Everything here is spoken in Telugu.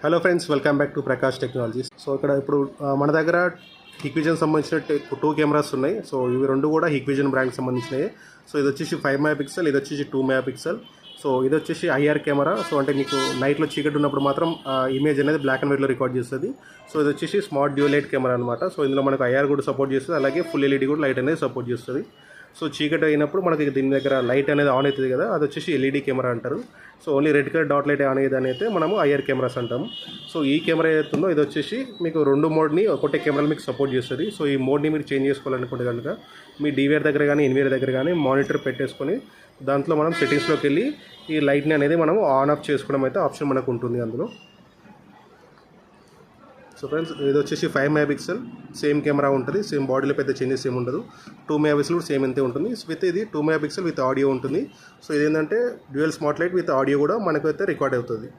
Hello friends, welcome back to Prakash technologies. So ఇక్కడ ఇప్పుడు మన దగ్గర హిక్విజన్ సంబంధించిన 2 కెమెరాస్ ఉన్నాయి. సో ఇవి రెండు కూడా హిక్విజన్ బ్రాండ్కి సంబంధించినవి. సో ఇది వచ్చేసి 5 మెగాపిక్సెల్, ఇది వచ్చేసి 2 మెగాపిక్సెల్. సో ఇది వచ్చేసి ఐఆర్ కెమెరా. సో అంటే మీకు నైట్లో చీకటి ఉన్నప్పుడు మాత్రం ఇమేజ్ అనేది బ్లాక్ అండ్ వైట్లో రికార్డ్ చేస్తుంది. సో ఇది వచ్చేసి స్మార్ట్ డ్యూయల్ లైట్ కెమెరా అనమాట. సో ఇందులో మనకు ఐఆర్ కూడా సపోర్ట్ చేస్తుంది, అలాగే ఫుల్ ఎల్ఈడి కూడా లైట్ అనేది సపోర్ట్ చేస్తుంది. సో చీకటి అయినప్పుడు మనకి దీని దగ్గర లైట్ అనేది ఆన్ అవుతుంది కదా, అది వచ్చేసి ఎల్ఈడి కెమెరా అంటారు. So only red colour dot light on అయ్యేది అయితే మనము ఐఆర్ కెమెరాస్ అంటాము. సో ఈ కెమెరా ఏదైతుందో ఇది వచ్చేసి మీకు 2 మోడ్ని ఒకటే కెమెరాలు మీకు సపోర్ట్ చేస్తుంది. సో ఈ మోడ్ని మీరు చేంజ్ చేసుకోవాలనుకుంటే కనుక మీ డివిఆర్ దగ్గర కానీ ఎన్విఆర్ దగ్గర కానీ మానిటర్ పెట్టేసుకొని దాంట్లో మనం సెట్టింగ్స్లోకి వెళ్ళి ఈ లైట్ని అనేది మనం ఆన్ ఆఫ్ చేసుకోవడం అయితే ఆప్షన్ మనకు ఉంటుంది అందులో. సో ఫ్రెండ్స్, ఇది వచ్చేసి 5 మెగాపిక్సెల్ సేమ్ కెమెరా ఉంటుంది. సేమ్ బాడీలో పెద్ద చేంజెస్ ఏమి ఉండదు. 2 మెగాపిక్సెల్ కూడా సేమ్ అంతే ఉంటుంది. విత్ ఇది 2 మెగాపిక్సెల్ విత్ ఆడియో ఉంటుంది. సో ఇది ఏంటంటే dual smart light with audio కూడా మనకైతే రికార్డ్ అవుతుంది.